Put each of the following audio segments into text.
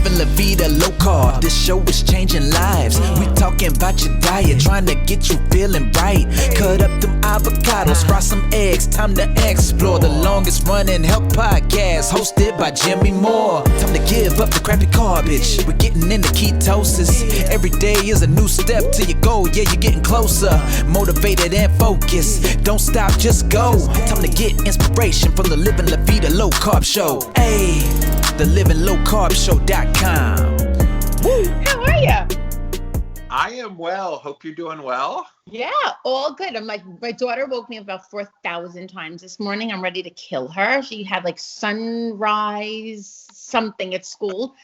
living La Vida low carb. This show is changing lives. We talking about your diet, trying to get you feeling right. Cut up them avocados, fry some eggs, time to explore the longest running health podcast, hosted by Jimmy Moore. Time to give up the crappy garbage. We're getting into ketosis. Every day is a new step to your goal. Yeah, you're getting closer, motivated and focused. Don't stop, just go. Time to get inspiration from the Living La Vida Low Carb Show. Hey, the livinglowcarbshow.com. Woo. How are you? I am well. Hope you're doing well. Yeah, all good. I'm like, my daughter woke me up about 4,000 times this morning. I'm ready to kill her. She had like sunrise something at school,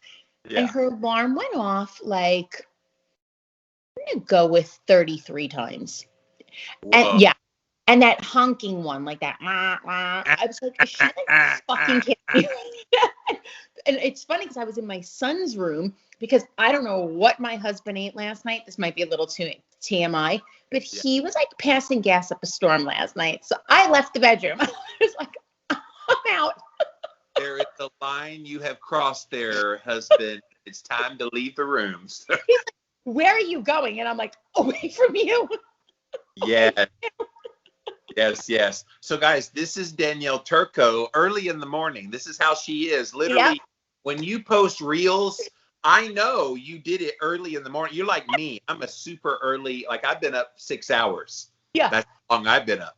and her alarm went off like, I'm gonna go with 33 times. Whoa. And yeah, and that honking one, like that. I was like, is she like fucking kidding me? And it's funny because I was in my son's room because I don't know what my husband ate last night. This might be a little too TMI, but he was like passing gas up a storm last night. So I left the bedroom. I was like, I'm out. There is a line you have crossed there, husband. It's time to leave the rooms. He's like, where are you going? And I'm like, away from you. Yes. So guys, this is Danielle Turco early in the morning. This is how she is. Literally, when you post reels, I know you did it early in the morning. You're like me. I'm a super early, like I've been up 6 hours. Yeah. That's how long I've been up.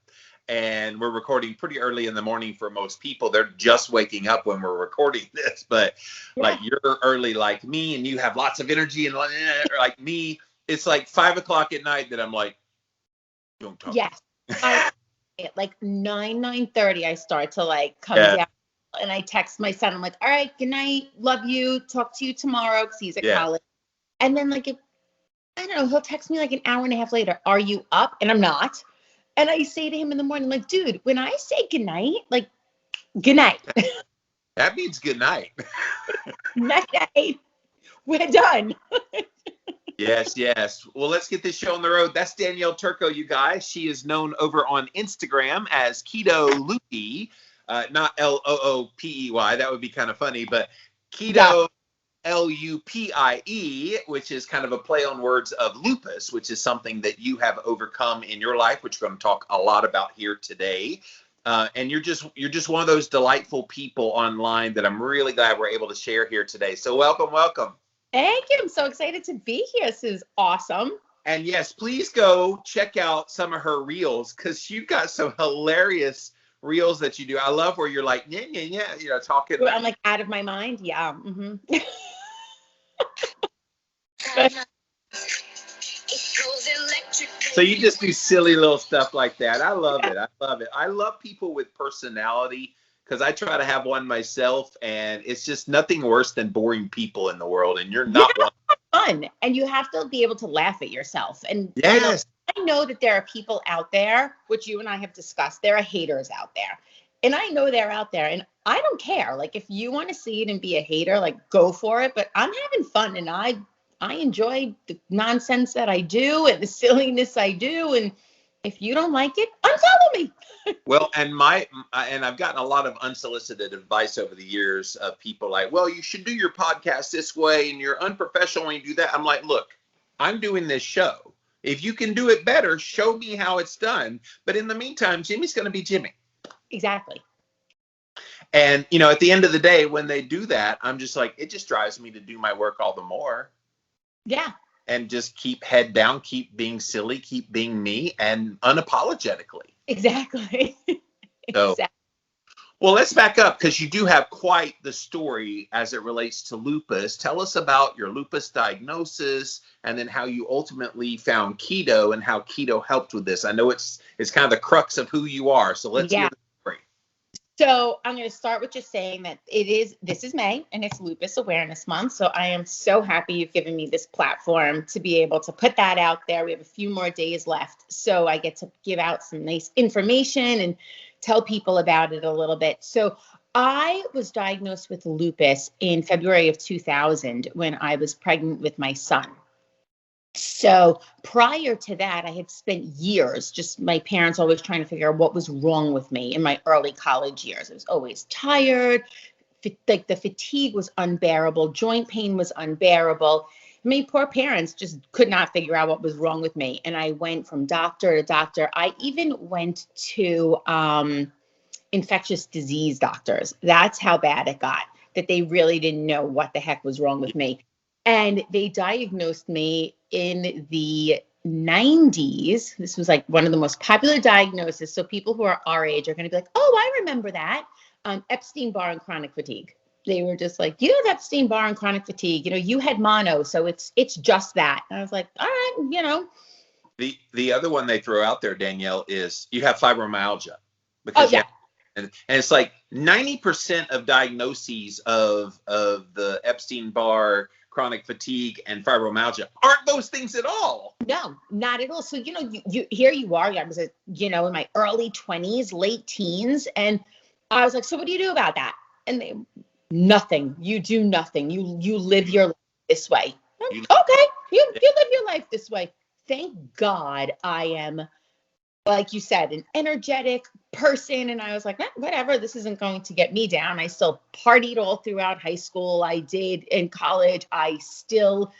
And we're recording pretty early in the morning for most people. They're just waking up when we're recording this. But like you're early like me and you have lots of energy and like me, it's like 5 o'clock at night that I'm like, don't talk. Yes. At like 9:30, I start to like come down and I text my son. I'm like, all right, good night. Love you. Talk to you tomorrow because he's at college. And then like, I don't know, he'll text me like an hour and a half later. Are you up? And I'm not. And I say to him in the morning, like, dude, when I say good night, like, good night. That means good night. Night. We're done. Yes. Well, let's get this show on the road. That's Danielle Turco, you guys. She is known over on Instagram as Keto Loopy, not Loopey. That would be kind of funny, but Keto Lupie, which is kind of a play on words of lupus, which is something that you have overcome in your life, which we're going to talk a lot about here today. And you're just one of those delightful people online that I'm really glad we're able to share here today. So welcome. Thank you. I'm so excited to be here. This is awesome. And yes, please go check out some of her reels because you've got some hilarious reels that you do. I love where you're like, yeah, talking. I'm like out of my mind. Yeah. Mm-hmm. So you just do silly little stuff like that. I love it. I love people with personality because I try to have one myself, and it's just nothing worse than boring people in the world, and you're not one. Fun, and you have to be able to laugh at yourself. And yes, I know that there are people out there, which you and I have discussed. There are haters out there, and I know they're out there, and I don't care. Like if you want to see it and be a hater, like go for it. But I'm having fun, and I enjoy the nonsense that I do and the silliness I do, and if you don't like it, unfollow me. Well, and I've gotten a lot of unsolicited advice over the years of people like, well, you should do your podcast this way and you're unprofessional when you do that. I'm like, look, I'm doing this show. If you can do it better, show me how it's done. But in the meantime, Jimmy's going to be Jimmy. Exactly. And, at the end of the day, when they do that, I'm just like, it just drives me to do my work all the more. Yeah. And just keep head down, keep being silly, keep being me, and unapologetically. Exactly. So, well, let's back up because you do have quite the story as it relates to lupus. Tell us about your lupus diagnosis and then how you ultimately found keto and how keto helped with this. I know it's kind of the crux of who you are. So let's hear the story. So I'm going to start with just saying that this is May and it's Lupus Awareness Month. So I am so happy you've given me this platform to be able to put that out there. We have a few more days left. So I get to give out some nice information and tell people about it a little bit. So I was diagnosed with lupus in February of 2000 when I was pregnant with my son. So prior to that, I had spent years, just my parents always trying to figure out what was wrong with me in my early college years. I was always tired, like the fatigue was unbearable. Joint pain was unbearable. I mean, poor parents just could not figure out what was wrong with me. And I went from doctor to doctor. I even went to infectious disease doctors. That's how bad it got, that they really didn't know what the heck was wrong with me. And they diagnosed me in the 90s. This was like one of the most popular diagnoses. So people who are our age are going to be like, oh, I remember that. Epstein-Barr and chronic fatigue. They were just like, you have Epstein-Barr and chronic fatigue. You know, you had mono, so it's just that. And I was like, all right, you know. The other one they throw out there, Danielle, is you have fibromyalgia. Because and it's like 90% of diagnoses of the Epstein-Barr, chronic fatigue, and fibromyalgia aren't those things at all. No, not at all. So, you know, you here you are. I was, you know, in my early 20s, late teens. And I was like, so what do you do about that? And they, nothing. You do nothing. You live your life this way. Okay. You live your life this way. Thank God I am, like you said, an energetic person. And I was like, whatever, this isn't going to get me down. I still partied all throughout high school. I did in college. I still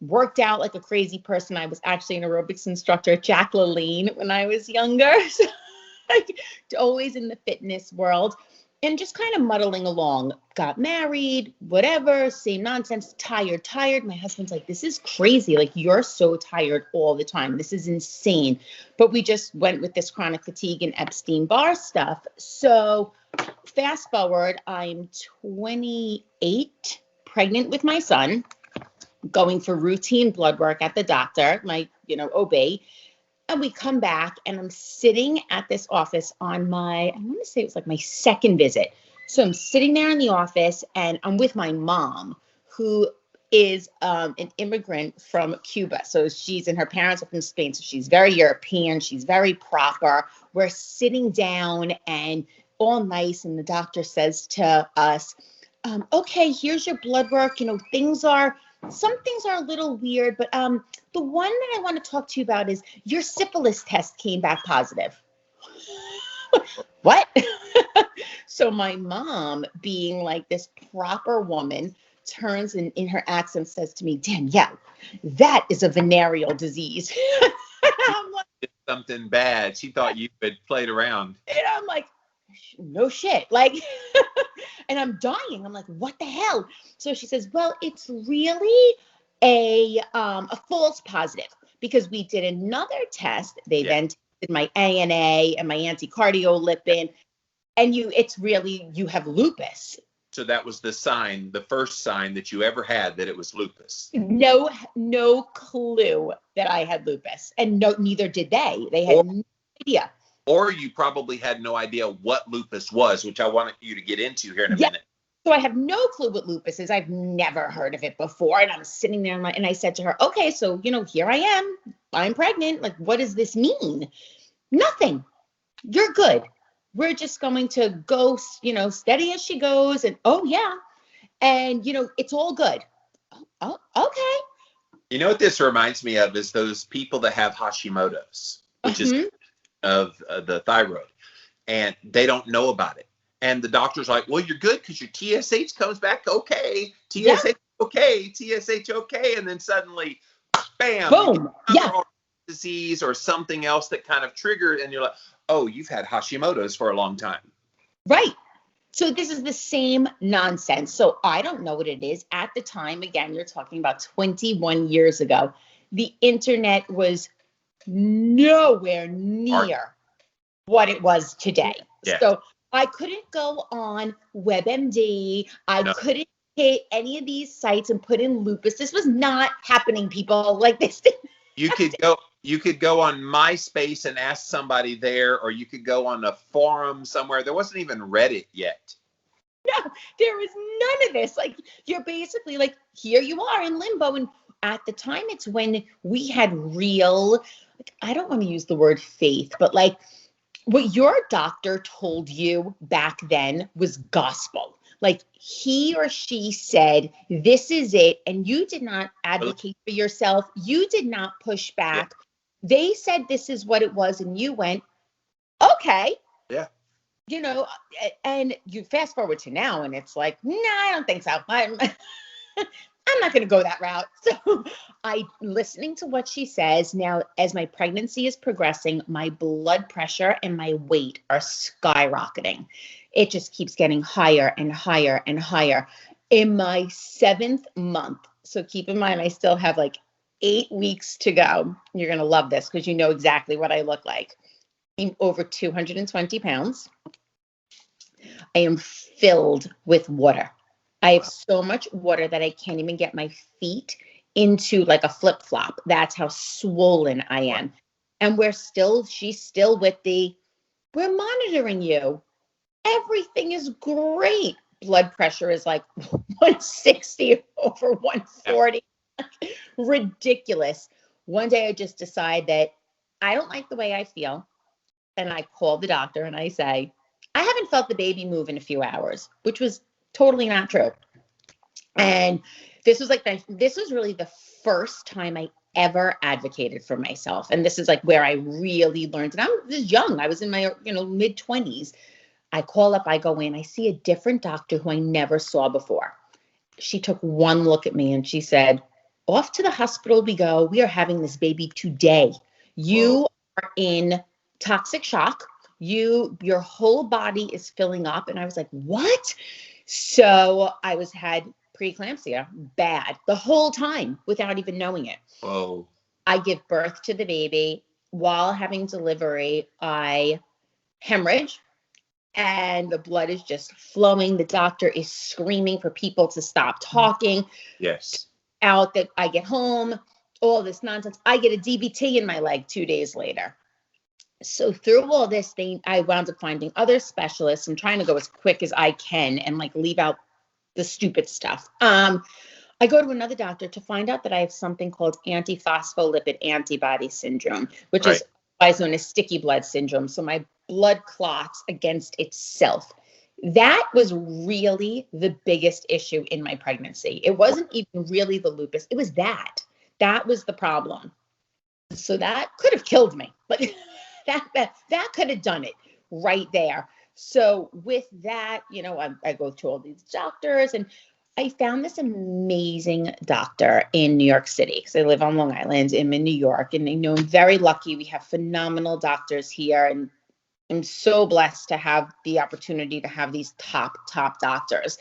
worked out like a crazy person. I was actually an aerobics instructor at Jack LaLanne when I was younger. So like, always in the fitness world. And just kind of muddling along, got married, whatever, same nonsense, tired. My husband's like, this is crazy. Like, you're so tired all the time. This is insane. But we just went with this chronic fatigue and Epstein-Barr stuff. So fast forward, I'm 28, pregnant with my son, going for routine blood work at the doctor, my, OB. And we come back and I'm sitting at this office on I want to say it was like my second visit. So I'm sitting there in the office and I'm with my mom, who is an immigrant from Cuba. So she's, and her parents are from Spain. So she's very European. She's very proper. We're sitting down and all nice. And the doctor says to us, okay, here's your blood work. Some things are a little weird, but the one that I want to talk to you about is your syphilis test came back positive. What? So my mom, being like this proper woman, turns and in her accent says to me, Danielle, that is a venereal disease. I'm like, it's something bad. She thought you had played around. And I'm like, no shit. Like, and I'm dying. I'm like, what the hell? So she says, well, it's really a false positive, because we did another test. They then tested my ANA and my anticardiolipin, and you have lupus. So that was the first sign that you ever had that it was lupus. No clue that I had lupus, and neither did they. They had no idea. Or you probably had no idea what lupus was, which I wanted you to get into here in a minute. So I have no clue what lupus is. I've never heard of it before. And I'm sitting there and I said to her, okay, so, here I am. I'm pregnant. Like, what does this mean? Nothing. You're good. We're just going to go, steady as she goes. And, oh, yeah. And, it's all good. Oh, okay. You know what this reminds me of is those people that have Hashimoto's, which is of the thyroid, and they don't know about it. And the doctor's like, well, you're good because your TSH comes back okay. TSH okay. TSH okay. And then suddenly, bam, boom, disease or something else that kind of triggered, and you're like, oh, you've had Hashimoto's for a long time. Right. So this is the same nonsense. So I don't know what it is. At the time, again, you're talking about 21 years ago, the internet was nowhere near what it was today. Yeah. So I couldn't go on WebMD. I couldn't hit any of these sites and put in lupus. This was not happening, people. Like this. You could go on MySpace and ask somebody there, or you could go on a forum somewhere. There wasn't even Reddit yet. No, there was none of this. Like, you're basically like, here you are in limbo. And at the time, it's when we had real, I don't want to use the word faith, but like what your doctor told you back then was gospel. Like, he or she said, this is it. And you did not advocate for yourself. You did not push back. Yeah. They said this is what it was. And you went, okay. Yeah. you know, and you fast forward to now and it's like, nah, I don't think so. I'm not going to go that route. So listening to what she says now, as my pregnancy is progressing, my blood pressure and my weight are skyrocketing. It just keeps getting higher and higher and higher. In my 7th month, so keep in mind, I still have like 8 weeks to go. You're going to love this because you know exactly what I look like. I'm over 220 pounds. I am filled with water. I have so much water that I can't even get my feet into like a flip flop. That's how swollen I am. And she's still with we're monitoring you. Everything is great. Blood pressure is like 160 over 140. Ridiculous. One day I just decide that I don't like the way I feel. And I call the doctor and I say, I haven't felt the baby move in a few hours, which was totally not true. And this was really the first time I ever advocated for myself. And this is like where I really learned. And I was young. I was in my, mid 20s. I call up, I go in, I see a different doctor who I never saw before. She took one look at me and she said, off to the hospital we go. We are having this baby today. You are in toxic shock. Your whole body is filling up. And I was like, what? So I had preeclampsia, bad, the whole time without even knowing it. Oh. I give birth to the baby. While having delivery, I hemorrhage. And the blood is just flowing. The doctor is screaming for people to stop talking. Yes. Out that I get home, all this nonsense. I get a DVT in my leg 2 days later. So through all this thing, I wound up finding other specialists. I'm trying to go as quick as I can and like leave out the stupid stuff. I go to another doctor to find out that I have something called antiphospholipid antibody syndrome, which is otherwise known as sticky blood syndrome. So my blood clots against itself. That was really the biggest issue in my pregnancy. It wasn't even really the lupus. It was that. That was the problem. So that could have killed me. But that could have done it right there. So with that, I go to all these doctors and I found this amazing doctor in New York City because I live on Long Island. I'm in New York and I'm very lucky. We have phenomenal doctors here and I'm so blessed to have the opportunity to have these top doctors.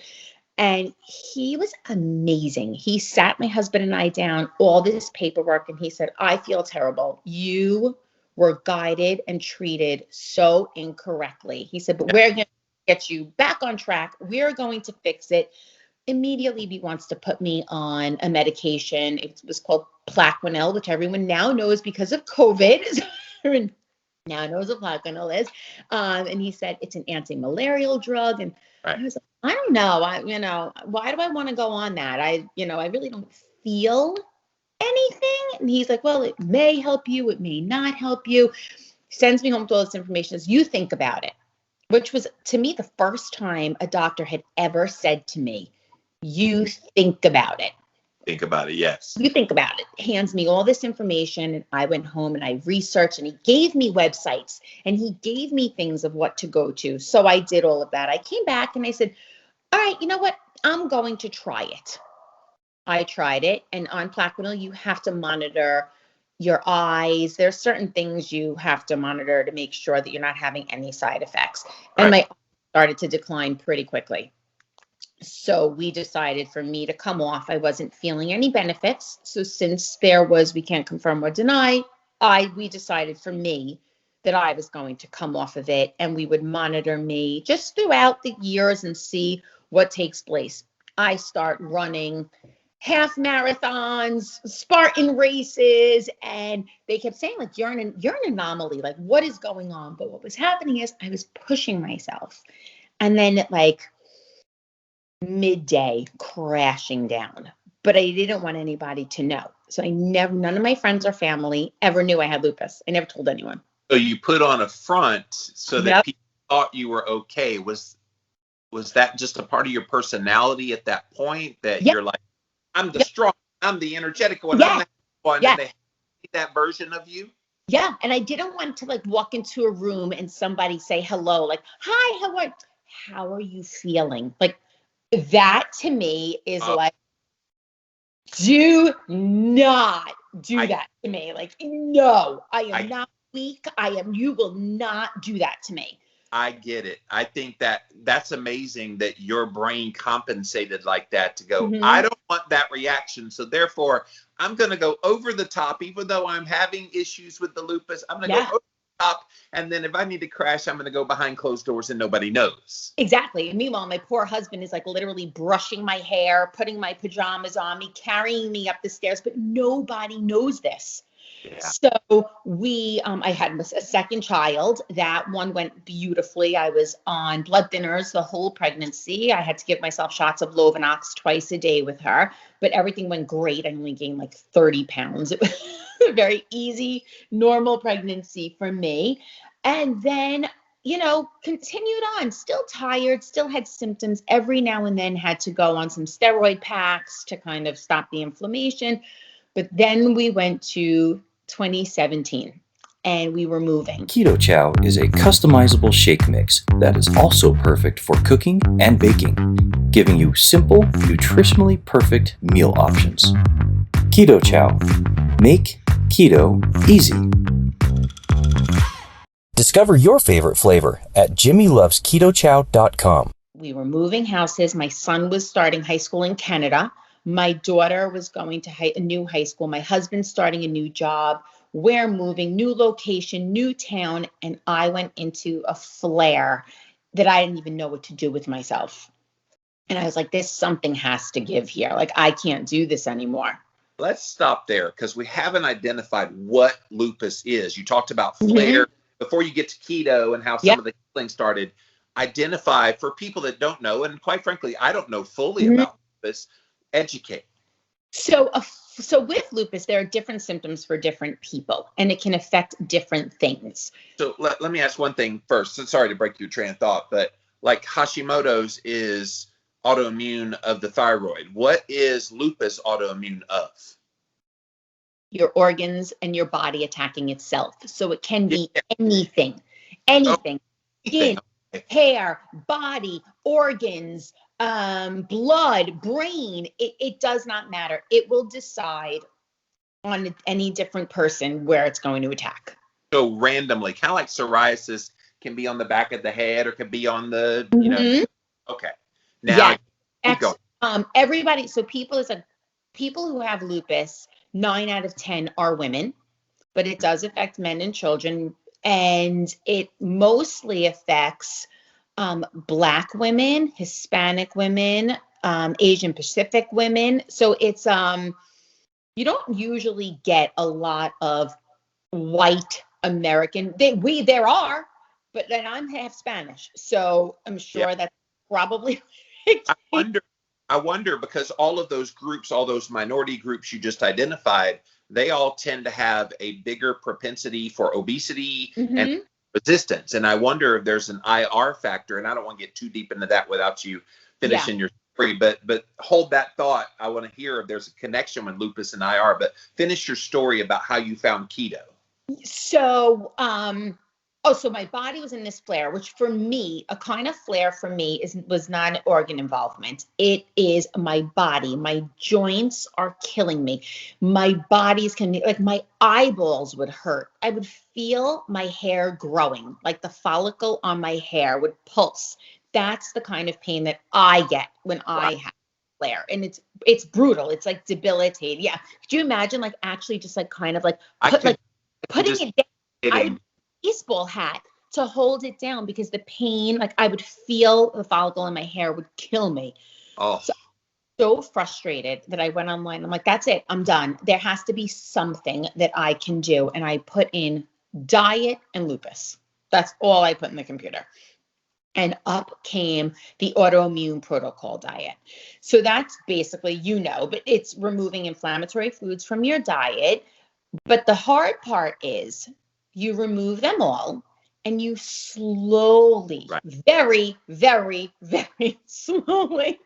And he was amazing. He sat my husband and I down, all this paperwork, and he said, I feel terrible. You were guided and treated so incorrectly. He said, but we're going to get you back on track. We're going to fix it. Immediately, he wants to put me on a medication. It was called Plaquenil, which everyone now knows because of COVID. Now knows what Plaquenil is. And he said, it's an anti-malarial drug. And I was like, I don't know. Why do I want to go on that? I really don't feel anything. And he's like, well, it may help you. It may not help you. Sends me home with all this information. As you think about it, which was to me the first time a doctor had ever said to me, you think about it. Think about it, yes. You think about it. Hands me all this information and I went home and I researched and he gave me websites and he gave me things of what to go to. So I did all of that. I came back and I said, all right, you know what? I'm going to try it. I tried it. And on Plaquenil, you have to monitor your eyes. There's certain things you have to monitor to make sure that you're not having any side effects. And my eyes started to decline pretty quickly. So we decided for me to come off. I wasn't feeling any benefits. So since we can't confirm or deny, we decided for me that I was going to come off of it and we would monitor me just throughout the years and see what takes place. I start running half marathons, Spartan races, and they kept saying like, you're an anomaly. Like, what is going on? But what was happening is I was pushing myself. And then like midday crashing down, but I didn't want anybody to know. So none of my friends or family ever knew I had lupus. I never told anyone. So you put on a front so that people thought you were okay. Was that just a part of your personality at that point that you're like, I'm the strong, I'm the energetic one, I'm the one, and they hate that version of you? Yeah. And I didn't want to like walk into a room and somebody say hello, like, hi, how are you feeling? Like that to me is like, do not do that to me. Like, no, I am not weak. You will not do that to me. I get it. I think that's amazing that your brain compensated like that to go, I don't want that reaction. So therefore, I'm going to go over the top, even though I'm having issues with the lupus. I'm going to go over the top. And then if I need to crash, I'm going to go behind closed doors and nobody knows. Exactly. And meanwhile, my poor husband is like literally brushing my hair, putting my pajamas on me, carrying me up the stairs, but nobody knows this. Yeah. So I had a second child. That one went beautifully. I was on blood thinners the whole pregnancy. I had to give myself shots of Lovenox twice a day with her, but everything went great. I only gained like 30 pounds. It was a very easy, normal pregnancy for me. And then, continued on, still tired, still had symptoms. Every now and then had to go on some steroid packs to kind of stop the inflammation. But then we went to 2017 and we were moving. Keto Chow is a customizable shake mix that is also perfect for cooking and baking, giving you simple, nutritionally perfect meal options. Keto Chow. Make keto easy. Discover your favorite flavor at jimmylovesketochow.com. We were moving houses. My son was starting high school in Canada. My daughter was going to a new high school. My husband's starting a new job. We're moving, new location, new town. And I went into a flare that I didn't even know what to do with myself. And I was like, something has to give here. Like, I can't do this anymore. Let's stop there because we haven't identified what lupus is. You talked about flare before you get to keto and how some of the healing started. Identify for people that don't know, and quite frankly, I don't know fully about lupus. Educate. So with lupus, there are different symptoms for different people, and it can affect different things. So let me ask one thing first. So sorry to break your train of thought, but like Hashimoto's is autoimmune of the thyroid. What is lupus autoimmune of? Your organs and your body attacking itself. So it can be anything. Skin, hair, body, organs, blood, brain, it does not matter. It will decide on any different person where it's going to attack. So randomly, kind of like psoriasis can be on the back of the head or can be on the, okay. Now, everybody, so people who have lupus, 9 out of 10 are women, but it does affect men and children. And it mostly affects Black women, Hispanic women, Asian Pacific women. So it's, you don't usually get a lot of white American. There are, but then I'm half Spanish. So I'm sure that's probably. I wonder because all of those groups, all those minority groups you just identified, they all tend to have a bigger propensity for obesity and resistance. And I wonder if there's an IR factor, and I don't want to get too deep into that without you finishing your story, but hold that thought. I want to hear if there's a connection with lupus and IR, but finish your story about how you found keto. So, so my body was in this flare, which for me, a kind of flare for me was not an organ involvement. It is my body. My joints are killing me. My my eyeballs would hurt. I would feel my hair growing, like the follicle on my hair would pulse. That's the kind of pain that I get when I have flare. And it's brutal. It's like debilitating. Yeah. Could you imagine actually just kind of putting it down? I would baseball hat to hold it down because the pain, I would feel the follicle in my hair would kill me. Oh, so frustrated that I went online. I'm like, that's it. I'm done. There has to be something that I can do. And I put in diet and lupus. That's all I put in the computer. And up came the autoimmune protocol diet. So that's basically, but it's removing inflammatory foods from your diet. But the hard part is you remove them all and you slowly, very, very, very slowly,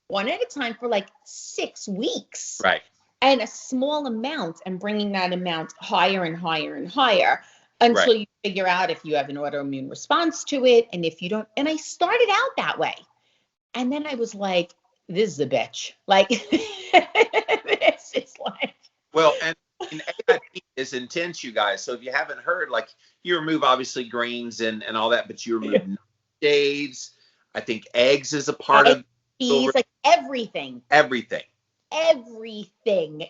one at a time for 6 weeks. Right. and a small amount and bringing that amount higher and higher and higher until you figure out if you have an autoimmune response to it. And if you don't, and I started out that way. And then I was like, this is a bitch. Like, this is like. Well, and AIP is intense, you guys. So if you haven't heard, like, you remove obviously grains and all that, but you remove days. I think eggs is a part of cheese, like everything. Everything.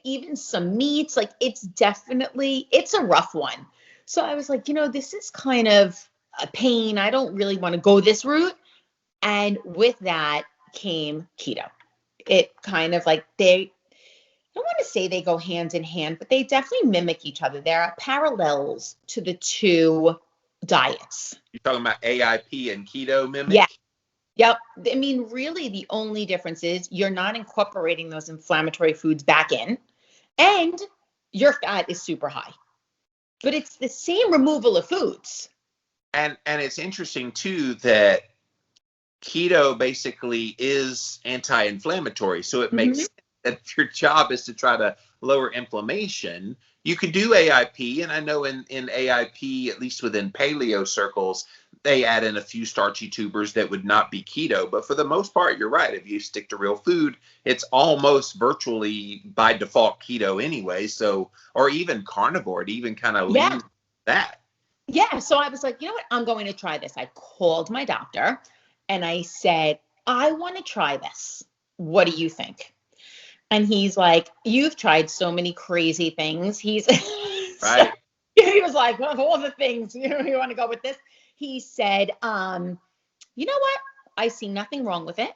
Even some meats. Like, it's a rough one. So I was like, this is kind of a pain. I don't really want to go this route. And with that came keto. It kind of like I don't want to say they go hand in hand, but they definitely mimic each other. There are parallels to the two diets. You're talking about AIP and keto mimic? Yeah. Yep. I mean, really the only difference is you're not incorporating those inflammatory foods back in, and your fat is super high. But it's the same removal of foods. And it's interesting too that keto basically is anti-inflammatory. So it makes sense that if your job is to try to lower inflammation, you could do AIP. And I know in AIP, at least within paleo circles, they add in a few starchy tubers that would not be keto. But for the most part, you're right. If you stick to real food, it's almost virtually by default keto anyway. So, or even carnivore, it even kind of leans that. Yeah. So I was like, you know what? I'm going to try this. I called my doctor and I said, I want to try this. What do you think? And he's like, you've tried so many crazy things. He's right. He was like, of all the things, you want to go with this? He said, you know what? I see nothing wrong with it.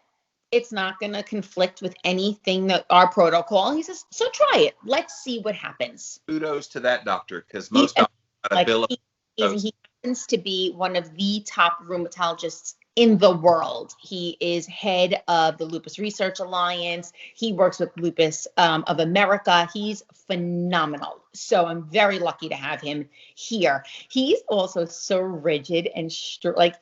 It's not going to conflict with anything that our protocol. He says, so try it. Let's see what happens. Kudos to that doctor, because most doctors got a bill of he happens to be one of the top rheumatologists in the world. He is head of the Lupus Research Alliance. He works with Lupus of America. He's phenomenal. So I'm very lucky to have him here. He's also so rigid and like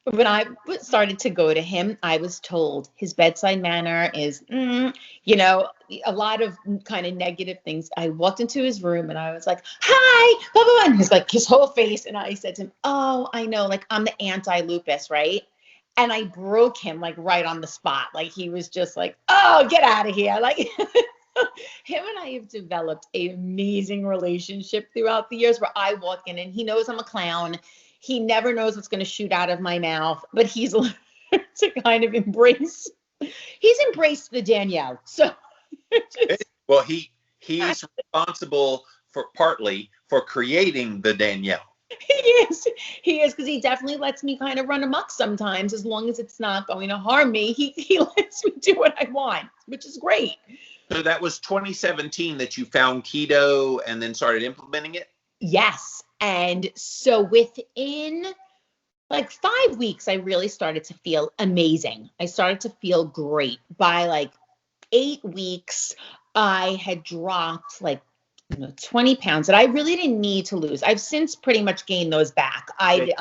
when I started to go to him, I was told his bedside manner is, a lot of kind of negative things. I walked into his room and I was like, hi, blah, blah, blah. And he's like, his whole face. And I said to him, oh, I know, like I'm the anti-lupus, right? And I broke him like right on the spot. Like he was just like, oh, get out of here. Like him and I have developed an amazing relationship throughout the years where I walk in and he knows I'm a clown. He never knows what's going to shoot out of my mouth, but he's learned to kind of embraced the Danielle. So well, he's responsible partly for creating the Danielle. He is because he definitely lets me kind of run amok sometimes, as long as it's not going to harm me. He lets me do what I want, which is great. So that was 2017 that you found keto and then started implementing it? Yes. And so within like 5 weeks, I really started to feel amazing. I started to feel great. By like 8 weeks, I had dropped like 20 pounds that I really didn't need to lose. I've since pretty much gained those back. I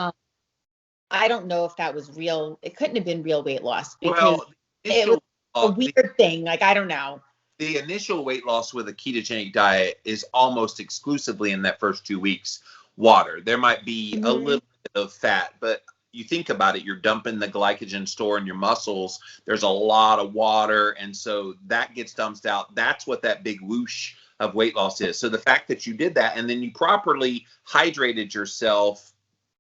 don't know if that was real. It couldn't have been real weight loss because it was a weird thing. Like, I don't know. The initial weight loss with a ketogenic diet is almost exclusively in that first 2 weeks water. There might be a little bit of fat, but you think about it, you're dumping the glycogen store in your muscles. There's a lot of water. And so that gets dumped out. That's what that big whoosh of weight loss is. So the fact that you did that and then you properly hydrated yourself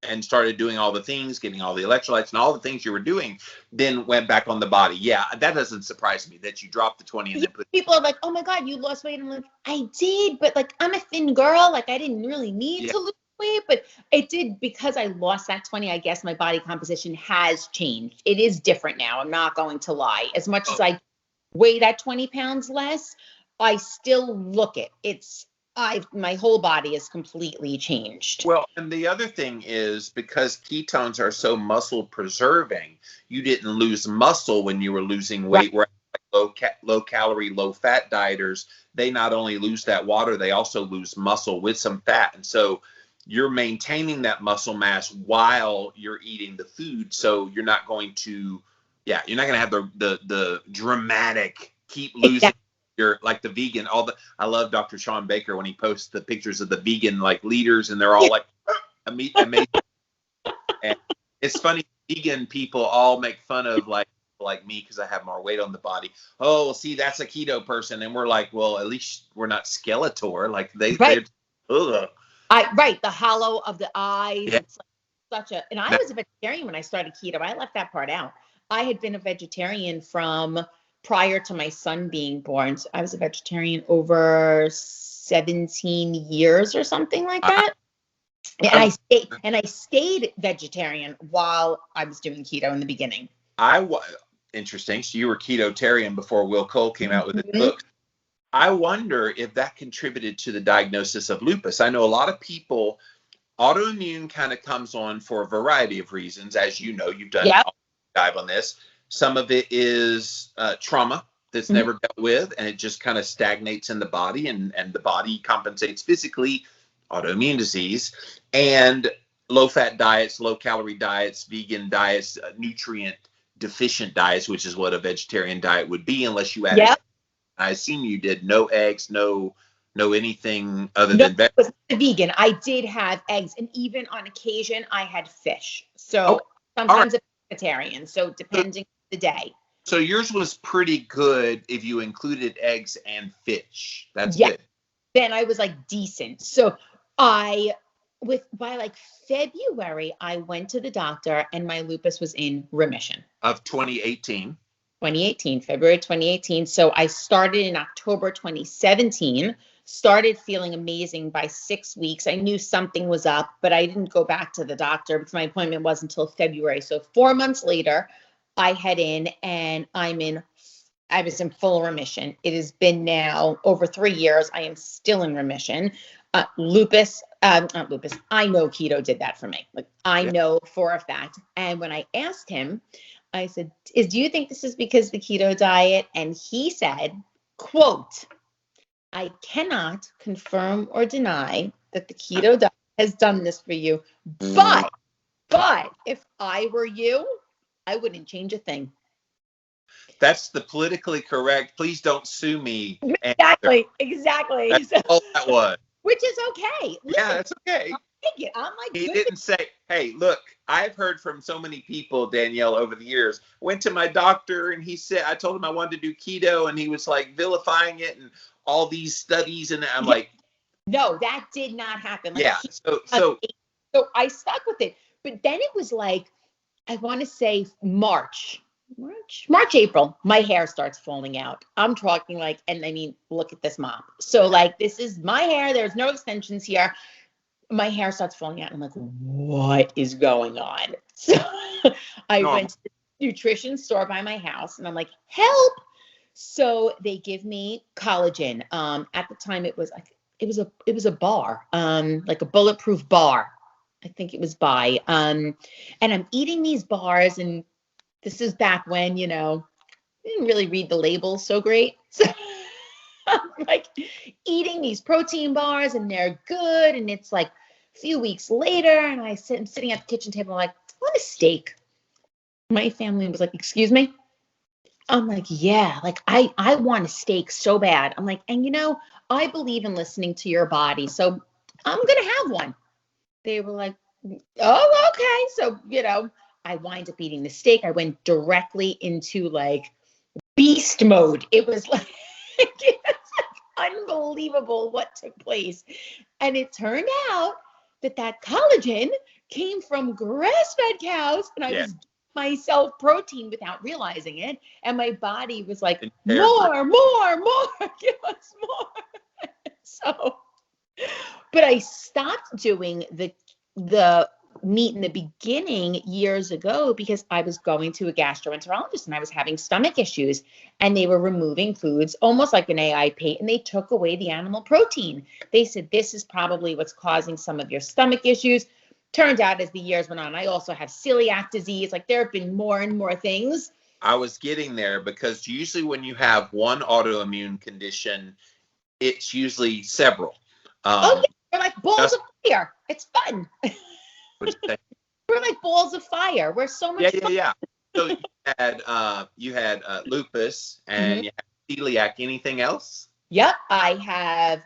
and started doing all the things, getting all the electrolytes and all the things you were doing, then went back on the body. Yeah, that doesn't surprise me that you dropped the 20 and then put. People are like, oh my God, you lost weight. I'm like, I did, but like I'm a thin girl. Like I didn't really need to lose weight, but it did because I lost that 20. I guess my body composition has changed. It is different now. I'm not going to lie. As much as I weigh that 20 pounds less, I still look it. My whole body is completely changed. Well, and the other thing is because ketones are so muscle preserving, you didn't lose muscle when you were losing weight. Right. Where low calorie, low fat dieters, they not only lose that water, they also lose muscle with some fat. And so you're maintaining that muscle mass while you're eating the food. So you're not going to, you're not going to have the dramatic keep losing you're like the vegan, I love Dr. Sean Baker when he posts the pictures of the vegan like leaders, and they're all like amazing. And it's funny, vegan people all make fun of like me because I have more weight on the body. Oh, well, see, that's a keto person, and we're like, well, at least we're not Skeletor. Like they're ugh. Right, the hollow of the eyes. Yeah. It's like such a. And I was a vegetarian when I started keto. I left that part out. I had been a vegetarian from prior to my son being born. So I was a vegetarian over 17 years or something like that. And I stayed vegetarian while I was doing keto in the beginning. Interesting. So you were ketotarian before Will Cole came out with his book. I wonder if that contributed to the diagnosis of lupus. I know a lot of autoimmune kind of comes on for a variety of reasons. As you know, you've done a dive on this. Some of it is trauma that's never dealt with, and it just kind of stagnates in the body, and the body compensates physically, autoimmune disease, and low-fat diets, low-calorie diets, vegan diets, nutrient deficient diets, which is what a vegetarian diet would be, unless you added. I assume you did no eggs, no anything other than it was vegan. I did have eggs, and even on occasion I had fish. So sometimes a vegetarian. So depending on the day. So yours was pretty good if you included eggs and fish. That's good. Then I was like decent. So by like February, I went to the doctor and my lupus was in remission. Of 2018. February 2018. So I started in October 2017, started feeling amazing by 6 weeks. I knew something was up, but I didn't go back to the doctor because my appointment wasn't until February. So 4 months later, I head in and I was in full remission. It has been now over 3 years. I am still in remission. Not lupus. I know keto did that for me. Like I know for a fact. And when I asked him, I said, do you think this is because the keto diet? And he said, quote, I cannot confirm or deny that the keto diet has done this for you. But if I were you, I wouldn't change a thing. That's the politically correct. Please don't sue me. Exactly. That's all that was. Which is okay. Listen, yeah, it's okay. I'm like, he didn't say, hey, look, I've heard from so many people, Danielle, over the years. Went to my doctor and he said, I told him I wanted to do keto, and he was like vilifying it and all these studies. And I'm like, no, that did not happen. Like, So I stuck with it. But then it was like, I want to say March, April, my hair starts falling out. I'm talking like, and I mean, look at this mop. So like, this is my hair. There's no extensions here. My hair starts falling out. I'm like, what is going on? So I went to the nutrition store by my house and I'm like, help. So they give me collagen. At the time it was a bar, like a bulletproof bar. I think it was by, and I'm eating these bars, and this is back when, I didn't really read the labels so great. So I'm like eating these protein bars and they're good. And it's like a few weeks later and I'm sitting at the kitchen table. I'm like, I want a steak. My family was like, excuse me? I'm like, yeah, like I want a steak so bad. I'm like, and I believe in listening to your body. So I'm going to have one. They were like, oh, okay. So, I wind up eating the steak. I went directly into like beast mode. It was like, unbelievable what took place. And it turned out that collagen came from grass-fed cows, and I was giving myself protein without realizing it. And my body was like, more, give us more. So, but I stopped doing the meat in the beginning years ago because I was going to a gastroenterologist and I was having stomach issues, and they were removing foods almost like an AIP, and they took away the animal protein. They said, this is probably what's causing some of your stomach issues. Turned out as the years went on, I also have celiac disease. Like there have been more and more things. I was getting there because usually when you have one autoimmune condition, it's usually several. They're like balls of fire. It's fun. We're like balls of fire. We're so much fun. Yeah. So you had lupus and you had celiac. Anything else? Yep, I have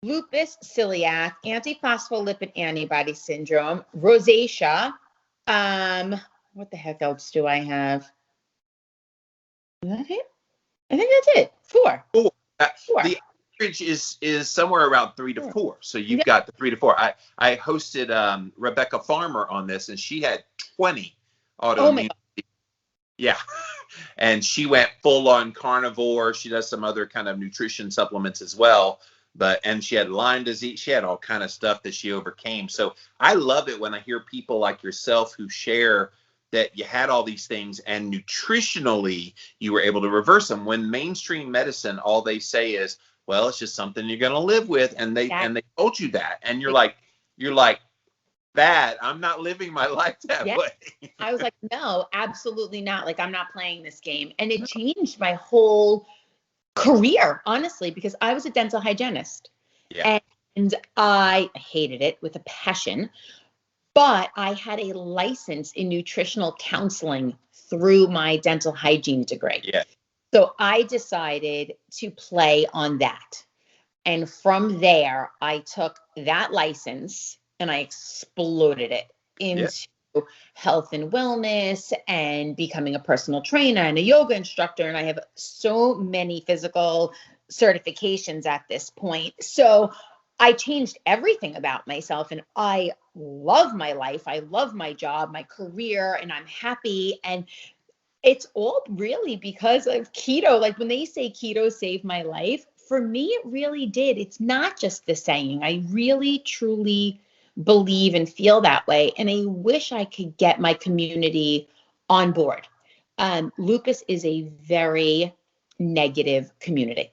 lupus, celiac, antiphospholipid antibody syndrome, rosacea. What the heck else do I have? Is that it? I think that's it. Four. Four. The average is somewhere around 3 to 4. So you've got the 3 to 4. I hosted Rebecca Farmer on this, and she had 20 autoimmune. Yeah. And she went full on carnivore. She does some other kind of nutrition supplements as well. And she had Lyme disease. She had all kind of stuff that she overcame. So I love it when I hear people like yourself who share that you had all these things and nutritionally you were able to reverse them. When mainstream medicine, all they say is, well, it's just something you're going to live with. And they told you that. And you're like, bad. I'm not living my life that way. I was like, no, absolutely not. Like, I'm not playing this game. And it changed my whole career, honestly, because I was a dental hygienist. Yeah. And I hated it with a passion. But I had a license in nutritional counseling through my dental hygiene degree. Yeah. So I decided to play on that. And from there, I took that license and I exploded it into health and wellness and becoming a personal trainer and a yoga instructor. And I have so many physical certifications at this point. So I changed everything about myself, and I love my life. I love my job, my career, and I'm happy. And it's all really because of keto. Like when they say keto saved my life, for me, it really did. It's not just the saying. I really, truly believe and feel that way. And I wish I could get my community on board. Lupus is a very negative community.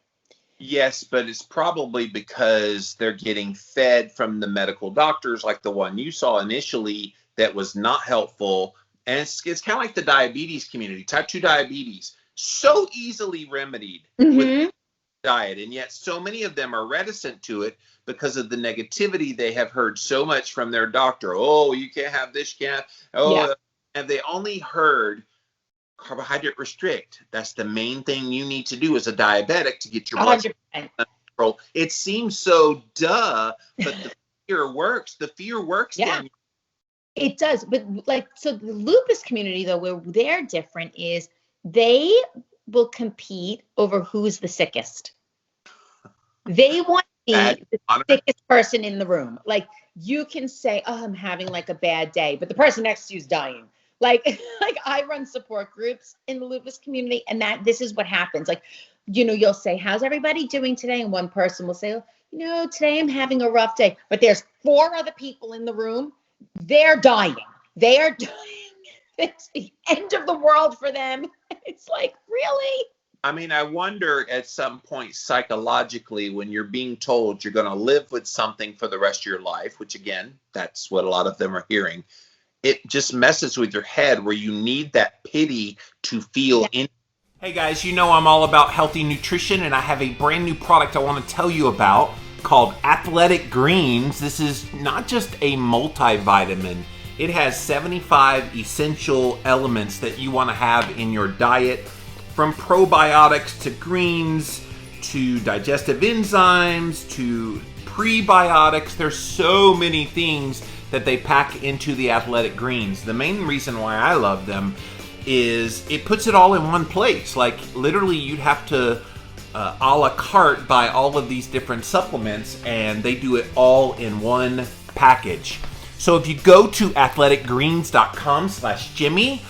Yes, but it's probably because they're getting fed from the medical doctors like the one you saw initially that was not helpful. And it's kind of like the diabetes community, type 2 diabetes, so easily remedied with diet. And yet so many of them are reticent to it because of the negativity they have heard so much from their doctor. Oh, you can't have this, and they only heard carbohydrate restrict. That's the main thing you need to do as a diabetic to get your blood sugar under control. It seems so duh, but the fear works. The fear works. Yeah, it does. But so the lupus community, though, where they're different is they will compete over who's the sickest. They want to be the sickest person in the room. Like you can say, oh, I'm having like a bad day, but the person next to you is dying. Like I run support groups in the lupus community, and this is what happens. Like, you'll say, how's everybody doing today? And one person will say, today I'm having a rough day, but there's 4 other people in the room. They're dying. They are dying. It's the end of the world for them. It's like, really? I mean, I wonder at some point psychologically when you're being told you're going to live with something for the rest of your life, which again, that's what a lot of them are hearing. It just messes with your head where you need that pity to feel in. Hey guys, I'm all about healthy nutrition, and I have a brand new product I want to tell you about called Athletic Greens. This is not just a multivitamin. It has 75 essential elements that you want to have in your diet, from probiotics to greens to digestive enzymes to prebiotics. There's so many things that they pack into the Athletic Greens. The main reason why I love them is it puts it all in one place. Like literally you'd have to a la carte buy all of these different supplements, and they do it all in one package. So if you go to athleticgreens.com/Jimmy,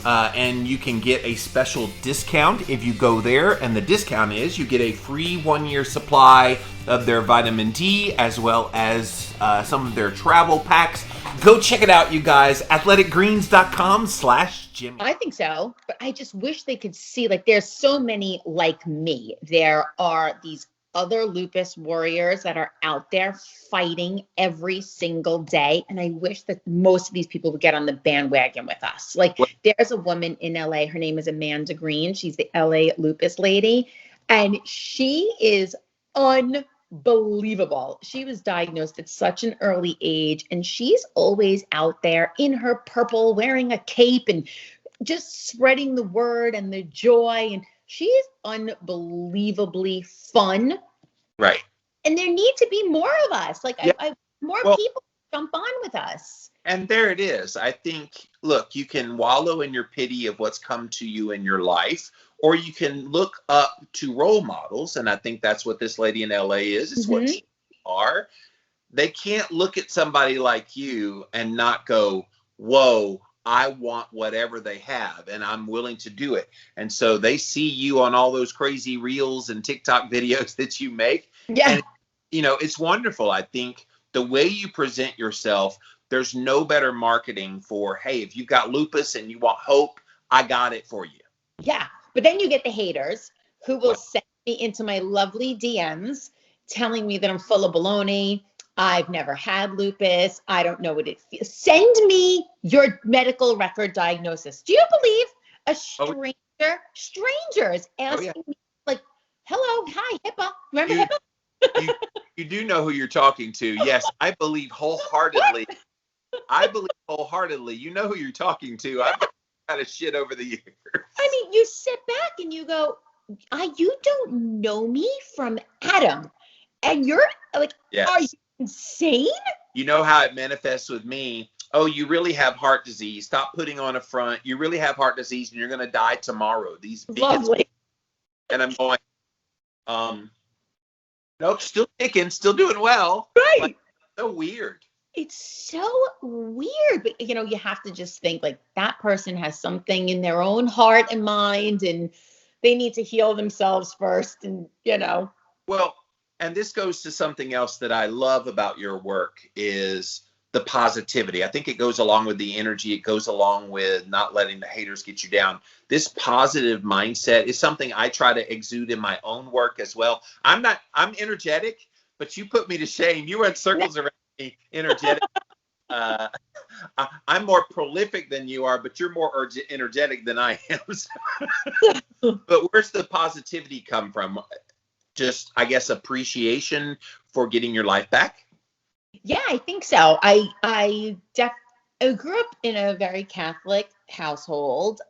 and you can get a special discount if you go there, and the discount is you get a free 1-year supply of their vitamin D as well as some of their travel packs. Go check it out, you guys. athleticgreens.com/Jimmy. I think so, but I just wish they could see, like, there's so many like me. There are these other lupus warriors that are out there fighting every single day. And I wish that most of these people would get on the bandwagon with us. Like there's a woman in LA, her name is Amanda Green. She's the LA lupus lady. And she is unbelievable. She was diagnosed at such an early age, and she's always out there in her purple, wearing a cape and just spreading the word and the joy. And She is unbelievably fun. Right. And there need to be more of us. Like, more people jump on with us. And there it is. I think, look, you can wallow in your pity of what's come to you in your life, or you can look up to role models. And I think that's what this lady in LA is. It's what she are. They can't look at somebody like you and not go, whoa, I want whatever they have and I'm willing to do it. And so they see you on all those crazy reels and TikTok videos that you make. Yeah. And, you know, it's wonderful. I think the way you present yourself, there's no better marketing for, hey, if you've got lupus and you want hope, I got it for you. Yeah. But then you get the haters who will send me into my lovely DMs telling me that I'm full of baloney. I've never had lupus. I don't know what it feels. Send me your medical record diagnosis. Do you believe a strangers asking me, like, hello, hi, HIPAA. Remember HIPAA? You do know who you're talking to. Yes, I believe wholeheartedly. You know who you're talking to. I've got kind of shit over the years. I mean, you sit back and you go, you don't know me from Adam. And you're like, are you insane? You know how it manifests with me. Oh, you really have heart disease. Stop putting on a front. You really have heart disease and you're going to die tomorrow. These lovely. And I'm going, nope, still kicking, still doing well. Right. Like, so weird. It's so weird. But, you know, you have to just think like that person has something in their own heart and mind and they need to heal themselves first. And, you know. Well, and this goes to something else that I love about your work is the positivity. I think it goes along with the energy. It goes along with not letting the haters get you down. This positive mindset is something I try to exude in my own work as well. I'm energetic, but you put me to shame. You run circles around me, energetic. I'm more prolific than you are, but you're more energetic than I am. But where's the positivity come from? Just, I guess, appreciation for getting your life back? Yeah, I think so. I grew up in a very Catholic household.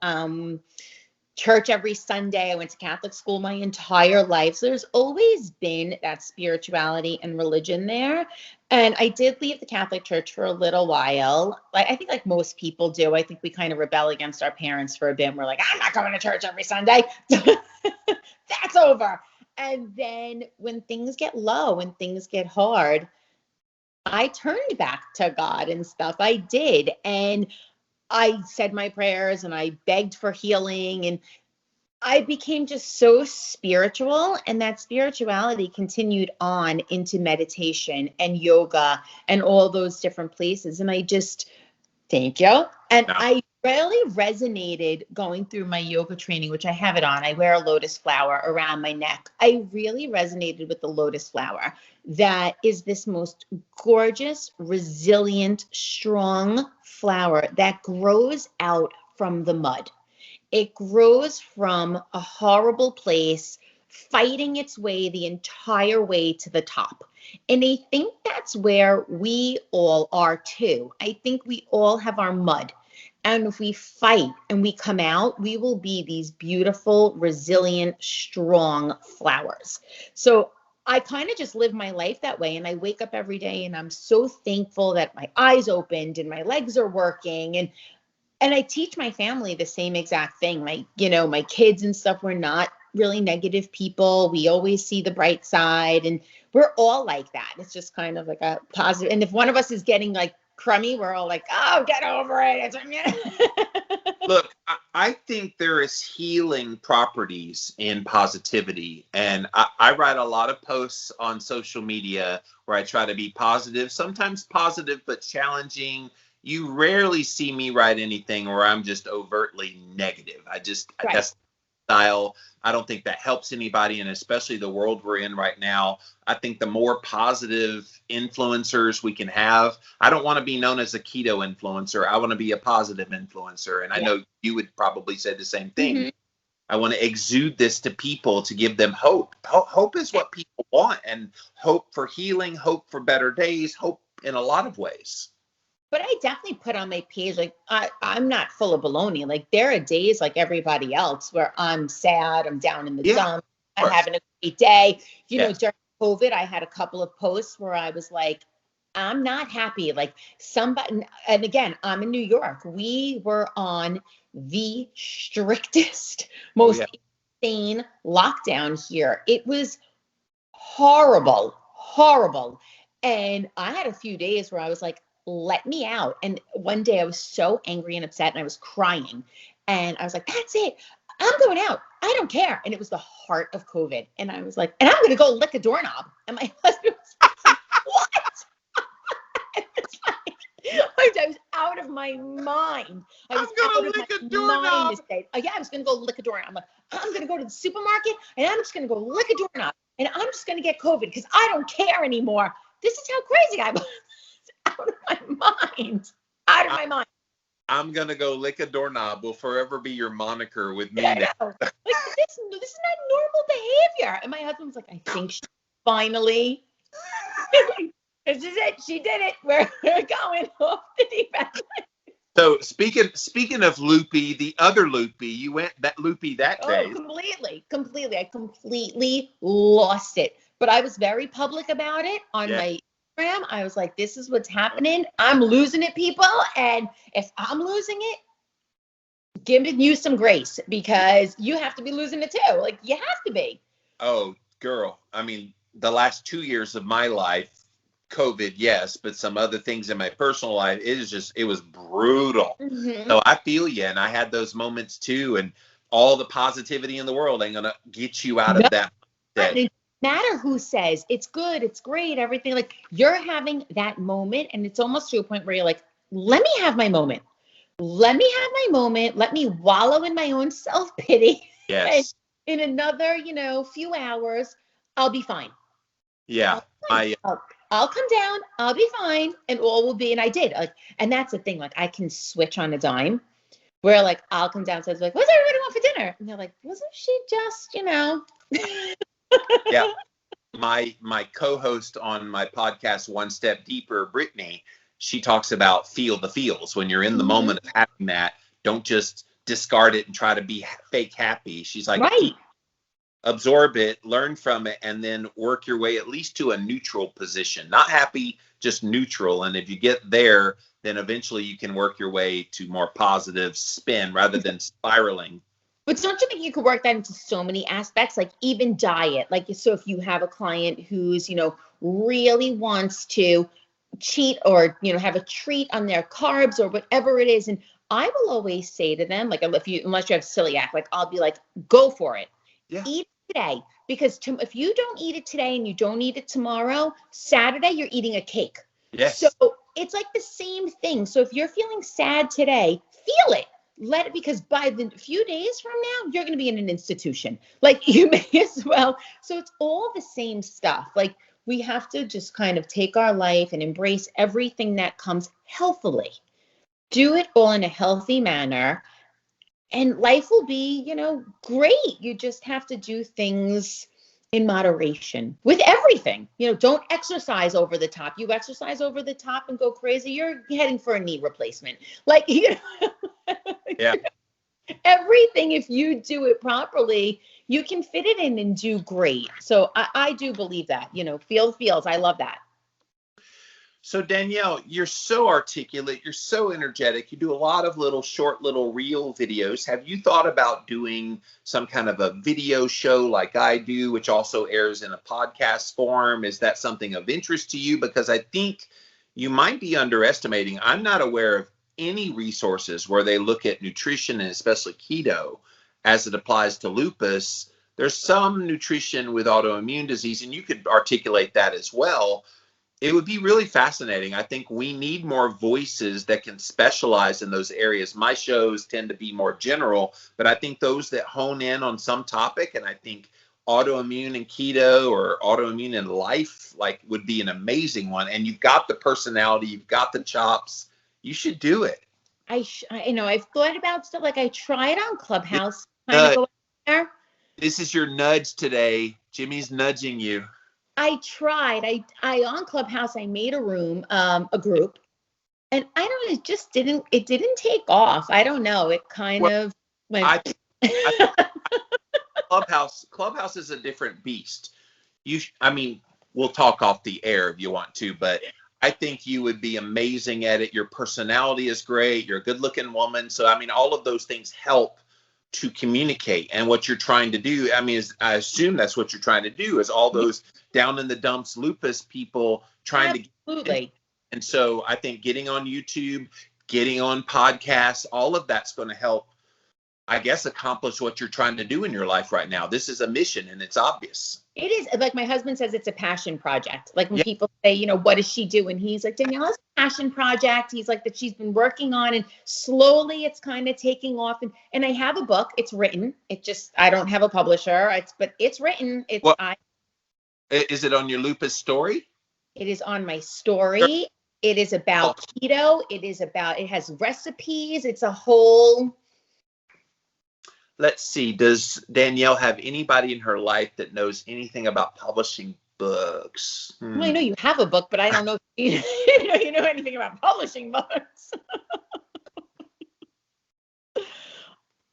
Church every Sunday. I went to Catholic school my entire life. So there's always been that spirituality and religion there. And I did leave the Catholic Church for a little while. Like I think like most people do. I think we kind of rebel against our parents for a bit. We're like, I'm not going to church every Sunday. That's over. And then when things get low, when things get hard, I turned back to God and stuff. I did. And I said my prayers and I begged for healing. And I became just so spiritual. And that spirituality continued on into meditation and yoga and all those different places. And I just, thank you. And I really resonated going through my yoga training, which I have it on. I wear a lotus flower around my neck. I really resonated with the lotus flower. That is this most gorgeous, resilient, strong flower that grows out from the mud. It grows from a horrible place, fighting its way the entire way to the top. And I think that's where we all are too. I think we all have our mud. And if we fight and we come out, we will be these beautiful, resilient, strong flowers. So I kind of just live my life that way. And I wake up every day and I'm so thankful that my eyes opened and my legs are working. And I teach my family the same exact thing. Like, you know, my kids and stuff, we're not really negative people. We always see the bright side and we're all like that. It's just kind of like a positive. And if one of us is getting like crummy, we're all like, oh, get over it. Look, I think there is healing properties in positivity. And I write a lot of posts on social media where I try to be positive, sometimes positive, but challenging. You rarely see me write anything where I'm just overtly negative. That's style. I don't think that helps anybody, and especially the world we're in right now. I think the more positive influencers we can have. I don't want to be known as a keto influencer. I want to be a positive influencer, and I know you would probably say the same thing. Mm-hmm. I want to exude this to people to give them hope. Hope is what people want, and hope for healing, hope for better days, hope in a lot of ways. But I definitely put on my page, like, I'm not full of baloney. Like, there are days like everybody else where I'm sad, I'm down in the dump, I'm having a great day. You know, during COVID, I had a couple of posts where I was like, I'm not happy. Like somebody, and again, I'm in New York. We were on the strictest, most insane lockdown here. It was horrible, horrible. And I had a few days where I was like, let me out. And one day I was so angry and upset and I was crying. And I was like, that's it. I'm going out. I don't care. And it was the heart of COVID. And I was like, and I'm going to go lick a doorknob. And my husband was like, what? I was out of my mind. I was going to lick a doorknob. Yeah, I was going to go lick a doorknob. I'm like, I'm going to go to the supermarket and I'm just going to go lick a doorknob. And I'm just going to get COVID because I don't care anymore. This is how crazy I was. Out of my mind. Out of my mind. I'm going to go lick a doorknob will forever be your moniker with me now. Like, this is not normal behavior. And my husband was like, I think she finally, this is it. She did it. We're going off the deep end. So speaking of Loopy, the other Loopy, you went that Loopy that day. Completely. I completely lost it. But I was very public about it on my Instagram. I was like, this is what's happening. I'm losing it, people. And if I'm losing it, giving you some grace because you have to be losing it too. Like you have to be. Oh, girl. I mean, the last 2 years of my life, COVID, yes, but some other things in my personal life, it was brutal. Mm-hmm. So I feel you. And I had those moments too. And all the positivity in the world ain't going to get you out of that. It doesn't matter who says it's good, it's great, everything. Like you're having that moment. And it's almost to a point where you're like, let me have my moment. Let me have my moment. Let me wallow in my own self-pity. Yes. And in another, few hours, I'll be fine. Yeah. I'll come down, I'll be fine, and all will be, and I did. And that's the thing, I can switch on a dime where I'll come downstairs, what's everybody want for dinner? And they're like, wasn't she just, Yeah. My co-host on my podcast, One Step Deeper, Brittany, she talks about feel the feels. When you're in the moment of having that, don't just discard it and try to be fake happy. She's like, right. Absorb it, learn from it, and then work your way at least to a neutral position. Not happy, just neutral. And if you get there, then eventually you can work your way to more positive spin rather than spiraling. But don't you think you could work that into so many aspects, even diet? So if you have a client who's, really wants to cheat or, have a treat on their carbs or whatever it is. And I will always say to them, unless you have celiac, I'll be like, go for it. Yeah. Eat today, because if you don't eat it today and you don't eat it tomorrow, Saturday you're eating a cake. Yes. So it's the same thing. So if you're feeling sad today, feel it. Let it, because by the few days from now, you're going to be in an institution. You may as well. So it's all the same stuff. We have to just kind of take our life and embrace everything that comes healthily. Do it all in a healthy manner. And life will be, great. You just have to do things in moderation with everything. Don't exercise over the top. You exercise over the top and go crazy, you're heading for a knee replacement. Yeah. Everything, if you do it properly, you can fit it in and do great. So I do believe that, feel the feels. I love that. So Danielle, you're so articulate, you're so energetic, you do a lot of short reel videos. Have you thought about doing some kind of a video show like I do, which also airs in a podcast form? Is that something of interest to you? Because I think you might be underestimating. I'm not aware of any resources where they look at nutrition and especially keto as it applies to lupus. There's some nutrition with autoimmune disease, and you could articulate that as well. It would be really fascinating. I think we need more voices that can specialize in those areas. My shows tend to be more general, but I think those that hone in on some topic, and I think autoimmune and keto or autoimmune and life would be an amazing one. And you've got the personality, you've got the chops. You should do it. I've thought about stuff. I tried on Clubhouse. Kind of go there. This is your nudge today. Jimmy's nudging you. I tried. I on Clubhouse, I made a room, a group, And I don't know, it didn't take off. I don't know. It kind of went. I Clubhouse is a different beast. We'll talk off the air if you want to, but I think you would be amazing at it. Your personality is great. You're a good looking woman. So, all of those things help to communicate. And what you're trying to do, I assume that's what you're trying to do, is all those down in the dumps lupus people trying Absolutely. And so I think getting on YouTube, getting on podcasts, all of that's going to help, I guess, accomplish what you're trying to do in your life right now. This is a mission, and it's obvious. It is. Like my husband says, it's a passion project. Like when people say, what does she do? And he's like, Danielle, it's a passion project. He's like, that she's been working on, and slowly it's kind of taking off. And I have a book. It's written. I don't have a publisher. But it's written. Is it on your lupus story? It is on my story. It is about keto. It has recipes. It's a whole. Let's see. Does Danielle have anybody in her life that knows anything about publishing books? Well, I know you have a book, but I don't know if you know anything about publishing books.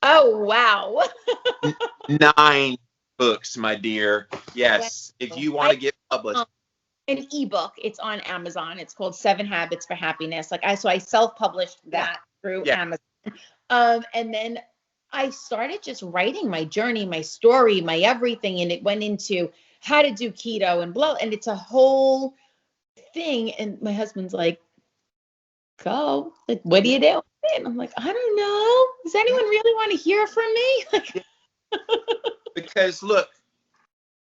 Oh, wow. 9 books, my dear. Yes. If you want to get published. An ebook. It's on Amazon. It's called 7 Habits for Happiness. So I self-published that through Amazon. And then I started just writing my journey, my story, my everything. And it went into how to do keto and blah. And it's a whole thing. And my husband's like, go. Like, what do you do? And I'm like, I don't know. Does anyone really want to hear from me? Because look,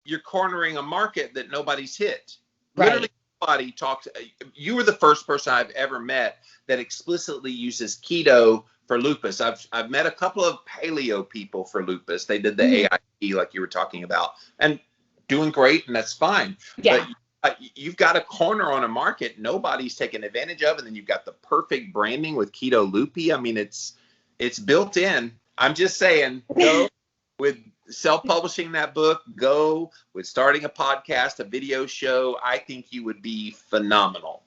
you're cornering a market that nobody's hit. Right. Literally nobody talks. You were the first person I've ever met that explicitly uses keto for lupus. I've met a couple of paleo people for lupus. They did the AIP like you were talking about, and doing great, and that's fine. Yeah. But you've got a corner on a market nobody's taken advantage of, and then you've got the perfect branding with Keto Loopy. It's built in. I'm just saying, go with self-publishing that book, go with starting a podcast, a video show. I think you would be phenomenal.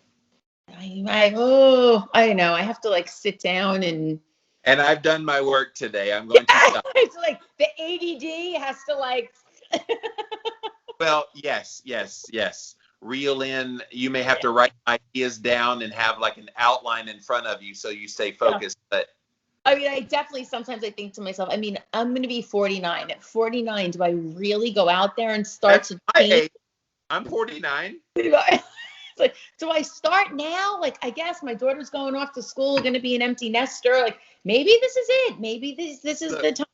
I know. I have to sit down and I've done my work today. I'm going to stop. It's like the ADD has to Well, yes. Reel in. You may have to write ideas down and have an outline in front of you so you stay focused. But I definitely sometimes I think to myself, I'm going to be 49. At 49, do I really go out there and start to change? I'm 49. It's like, do I start now? I guess my daughter's going off to school, going to be an empty nester. Maybe this is it. Maybe this is the time.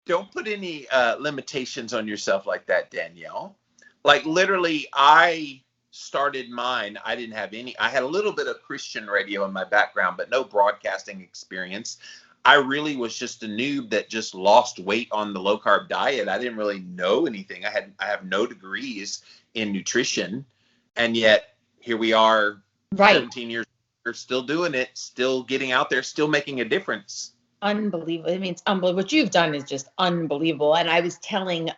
Don't put any limitations on yourself like that, Danielle. Literally, I started mine. I didn't have any. I had a little bit of Christian radio in my background, but no broadcasting experience. I really was just a noob that just lost weight on the low carb diet. I didn't really know anything. I have no degrees in nutrition, and yet here we are, 17 years later, still doing it, still getting out there, still making a difference. Unbelievable. It's unbelievable. What you've done is just unbelievable. And I was telling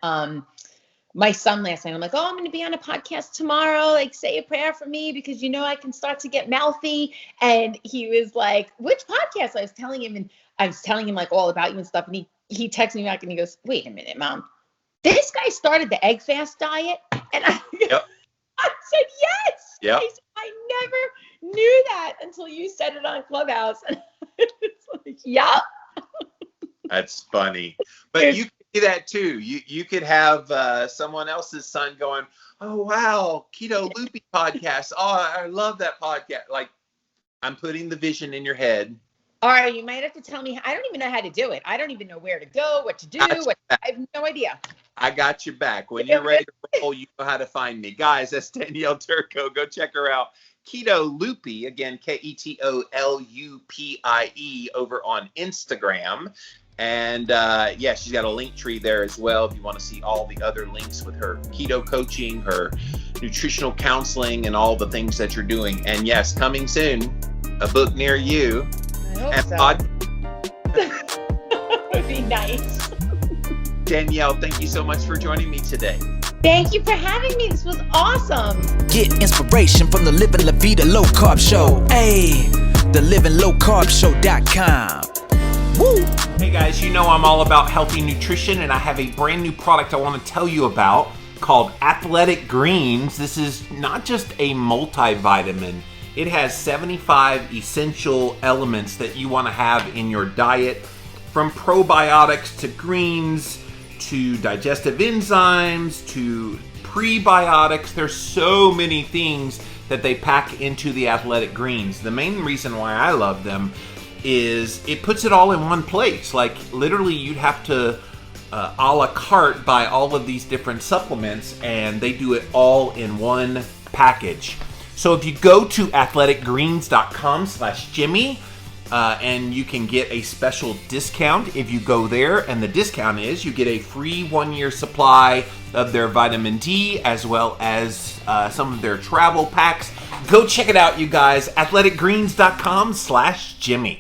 my son last night, I'm like, I'm going to be on a podcast tomorrow. Say a prayer for me because, I can start to get mouthy. And he was like, which podcast? I was telling him all about you and stuff. And he texted me back and he goes, wait a minute, Mom, this guy started the egg fast diet. And I said, yes. Yep. I never knew that until you said it on Clubhouse. And it's like, yeah. That's funny. But you could do that too. You could have someone else's son going, oh, wow, Keto Loopy podcast. Oh, I love that podcast. I'm putting the vision in your head. All right, you might have to tell me. I don't even know how to do it. I don't even know where to go, what to do. I have no idea. I got your back. When you're ready to roll, you know how to find me. Guys, that's Danielle Turco. Go check her out. Keto Loopy, again, KETOLUPIE over on Instagram. And she's got a link tree there as well if you want to see all the other links with her keto coaching, her nutritional counseling, and all the things that you're doing. And yes, coming soon, a book near you. I hope so. That would be nice. Danielle, thank you so much for joining me today. Thank you for having me. This was awesome. Get inspiration from the Living La Vida Low Carb Show. Hey. the livinglowcarbshow.com. Woo! Hey guys, you know I'm all about healthy nutrition, and I have a brand new product I want to tell you about called Athletic Greens. This is not just a multivitamin. It has 75 essential elements that you want to have in your diet, from probiotics to greens to digestive enzymes to prebiotics. There's so many things that they pack into the Athletic Greens. The main reason why I love them is it puts it all in one place. Like literally you'd have to a la carte buy all of these different supplements, and they do it all in one package. So if you go to athleticgreens.com/Jimmy, and you can get a special discount if you go there, and the discount is you get a free 1-year supply of their vitamin D as well as some of their travel packs. Go check it out, you guys. athleticgreens.com/Jimmy.